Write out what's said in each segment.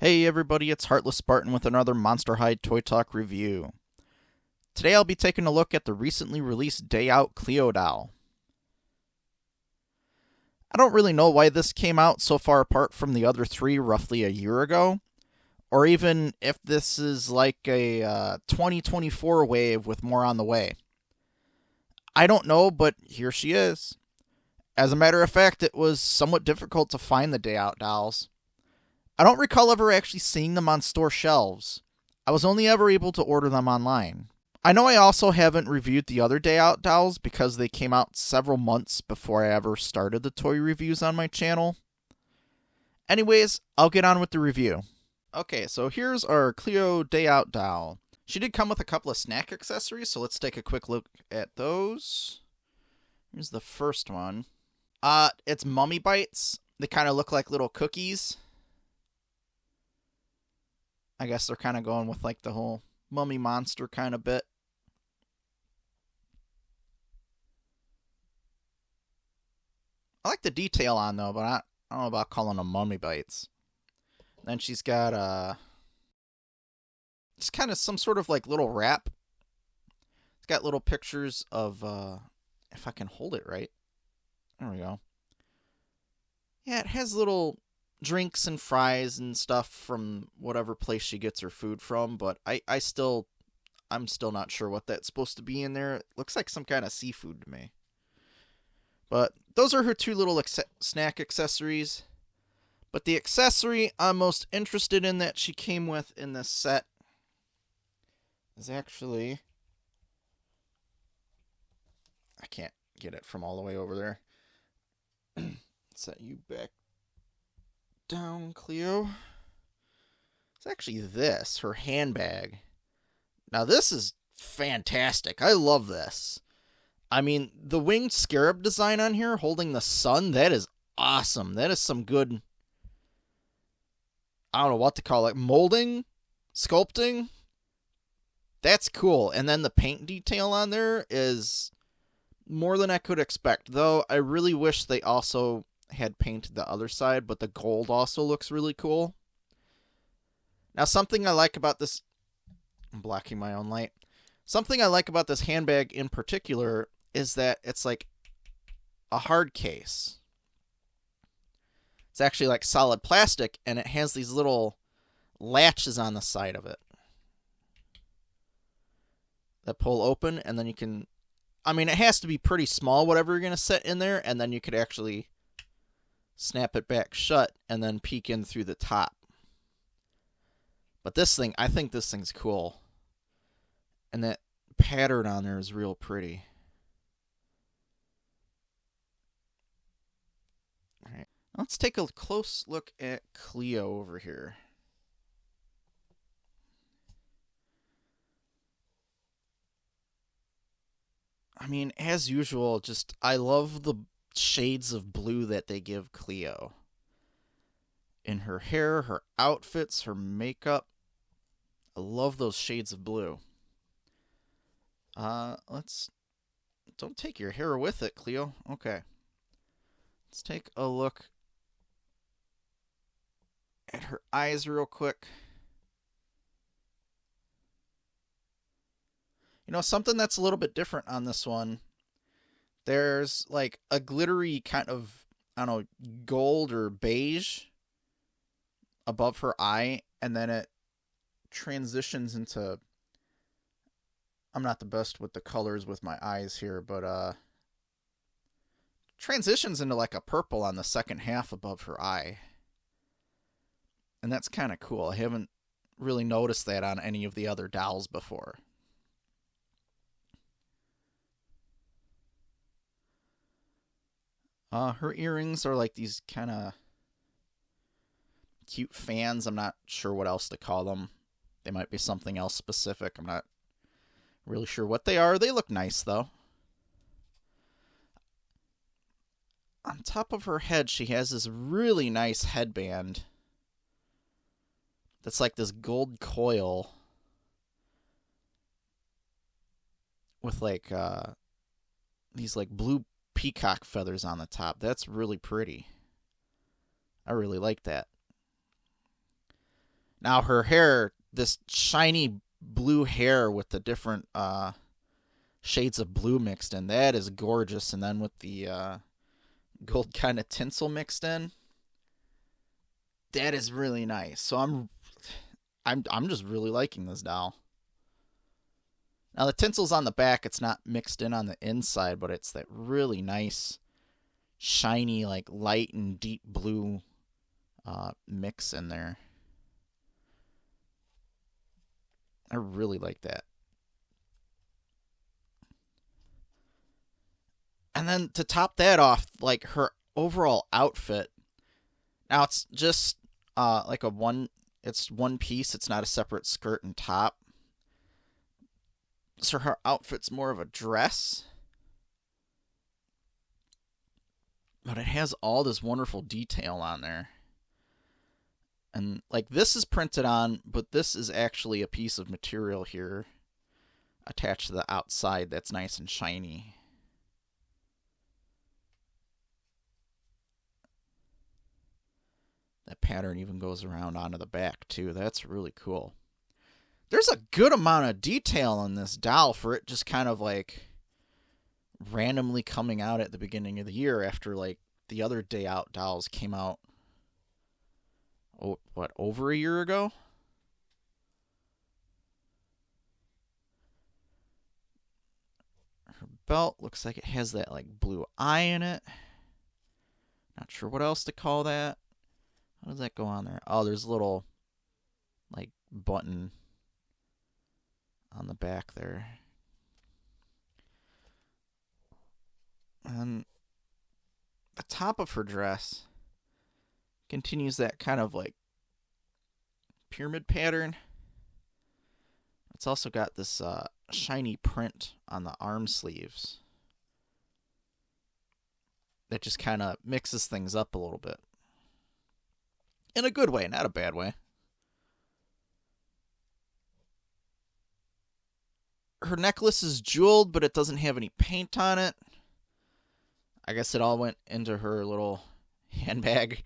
Hey everybody, it's Heartless Spartan with another Monster High Toy Talk review. Today I'll be taking a look at the recently released Day Out Cleo doll. I don't really know why this came out so far apart from the other three roughly a year ago, or even if this is like a 2024 wave with more on the way. I don't know, but here she is. As a matter of fact, it was somewhat difficult to find the Day Out dolls. I don't recall ever actually seeing them on store shelves. I was only ever able to order them online. I know I also haven't reviewed the other Day Out dolls because they came out several months before I ever started the toy reviews on my channel. Anyways, I'll get on with the review. Okay, so here's our Cleo Day Out doll. She did come with a couple of snack accessories, so let's take a quick look at those. Here's the first one. It's Mummy Bites. They kind of look like little cookies. I guess they're kind of going with like the whole mummy monster kind of bit. I like the detail on though, but I don't know about calling them mummy bites. Then she's got just kind of some sort of like little wrap. It's got little pictures of if I can hold it right. There we go. Yeah, it has little drinks and fries and stuff from whatever place she gets her food from, but I'm still not sure what that's supposed to be in there. It looks like some kind of seafood to me. But those are her two little snack accessories. But the accessory I'm most interested in that she came with in this set is actually... I can't get it from all the way over there. Set you back down, Cleo. It's actually this, her handbag. Now this is fantastic. I love this. I mean, the winged scarab design on here holding the sun, that is awesome. That is some good, I don't know what to call it, molding, sculpting. That's cool. And then the paint detail on there is more than I could expect. Though I really wish they also had painted the other side, but the gold also looks really cool. Now, something I like about this... I'm blocking my own light. Something I like about this handbag in particular is that it's like a hard case. It's actually like solid plastic, and it has these little latches on the side of it that pull open, and then you can... I mean, it has to be pretty small, whatever you're going to set in there, and then you could actually snap it back shut and then peek in through the top. But this thing, I think this thing's cool. And that pattern on there is real pretty. All right, let's take a close look at Cleo over here. I mean, as usual, just I love the shades of blue that they give Cleo. In her hair, her outfits, her makeup. I love those shades of blue. Let's... Don't take your hair with it, Cleo. Okay. Let's take a look at her eyes real quick. You know, something that's a little bit different on this one. There's like a glittery kind of, I don't know, gold or beige above her eye, and then it transitions into... I'm not the best with the colors with my eyes here, but transitions into like a purple on the second half above her eye. And that's kind of cool. I haven't really noticed that on any of the other dolls before. Her earrings are like these kind of cute fans. I'm not sure what else to call them. They might be something else specific. I'm not really sure what they are. They look nice, though. On top of her head, she has this really nice headband that's like this gold coil with like these like blue peacock feathers on the top. That's really pretty. I really like that. Now her hair, this shiny blue hair with the different shades of blue mixed in, that is gorgeous. And then with the gold kind of tinsel mixed in, that is really nice. So I'm just really liking this doll. Now the tinsel's on the back, it's not mixed in on the inside, but it's that really nice, shiny, like light and deep blue mix in there. I really like that. And then to top that off, like her overall outfit. Now it's just like it's one piece. It's not a separate skirt and top. So her outfit's more of a dress. But it has all this wonderful detail on there. And like this is printed on, but this is actually a piece of material here attached to the outside that's nice and shiny. That pattern even goes around onto the back too. That's really cool. There's a good amount of detail in this doll for it just kind of like randomly coming out at the beginning of the year after like the other Day Out dolls came out, over a year ago? Her belt looks like it has that like blue eye in it. Not sure what else to call that. How does that go on there? Oh, there's a little like button on the back there. And the top of her dress continues that kind of like pyramid pattern. It's also got this shiny print on the arm sleeves that just kind of mixes things up a little bit. In a good way, not a bad way. Her necklace is jeweled, but it doesn't have any paint on it. I guess it all went into her little handbag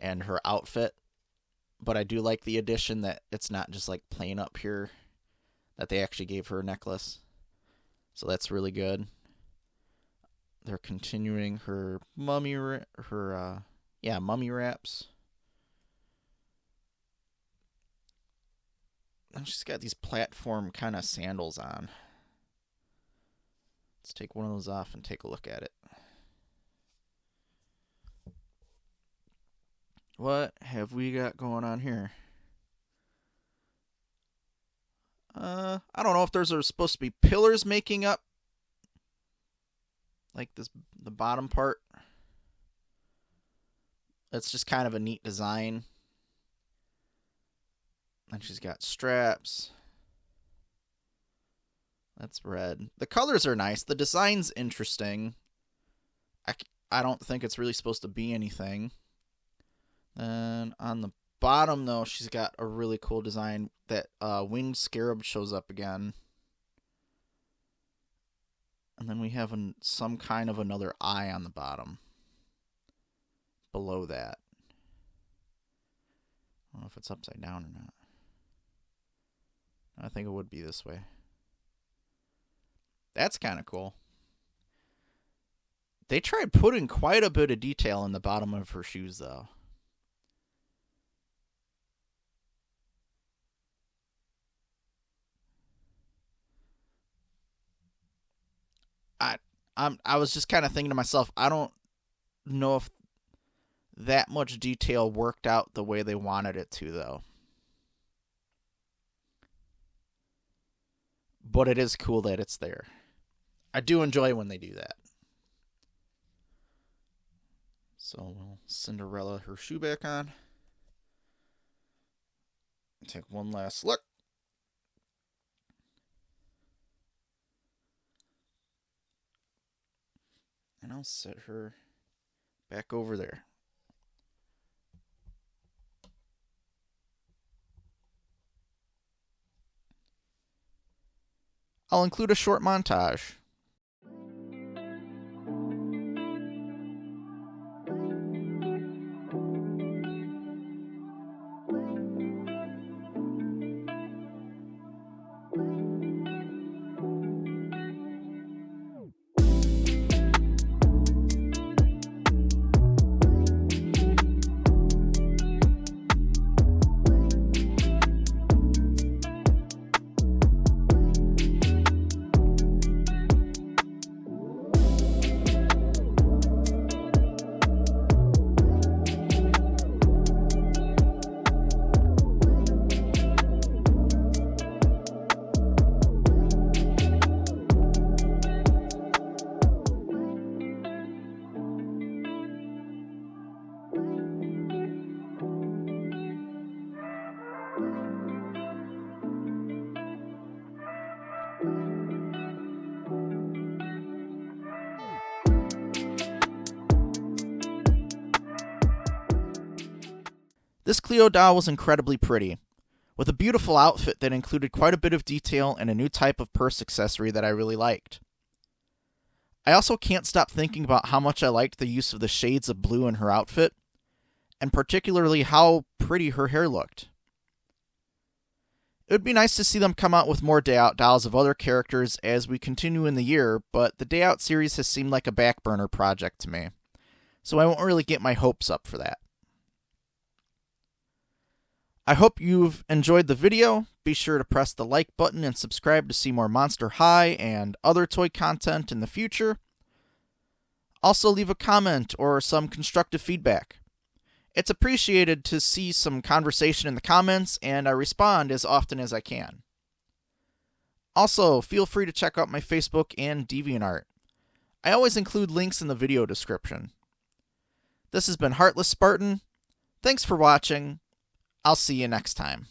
and her outfit. But I do like the addition that it's not just like plain up here, that they actually gave her a necklace. So that's really good. They're continuing her mummy wraps. And she's got these platform kind of sandals on. Let's take one of those off and take a look at it. What have we got going on here? I don't know if there's supposed to be pillars making up like this, the bottom part. It's just kind of a neat design. And she's got straps. That's red. The colors are nice. The design's interesting. I don't think it's really supposed to be anything. And on the bottom, though, she's got a really cool design. That winged scarab shows up again. And then we have some kind of another eye on the bottom. Below that. I don't know if it's upside down or not. I think it would be this way. That's kind of cool. They tried putting quite a bit of detail in the bottom of her shoes, though. I was just kind of thinking to myself, I don't know if that much detail worked out the way they wanted it to, though. But it is cool that it's there. I do enjoy when they do that. So we'll Cinderella her shoe back on. Take one last look. And I'll set her back over there. I'll include a short montage. This Cleo doll was incredibly pretty, with a beautiful outfit that included quite a bit of detail and a new type of purse accessory that I really liked. I also can't stop thinking about how much I liked the use of the shades of blue in her outfit, and particularly how pretty her hair looked. It would be nice to see them come out with more Day Out dolls of other characters as we continue in the year, but the Day Out series has seemed like a back burner project to me, so I won't really get my hopes up for that. I hope you've enjoyed the video. Be sure to press the like button and subscribe to see more Monster High and other toy content in the future. Also, leave a comment or some constructive feedback. It's appreciated to see some conversation in the comments, and I respond as often as I can. Also, feel free to check out my Facebook and DeviantArt. I always include links in the video description. This has been Heartless Spartan. Thanks for watching. I'll see you next time.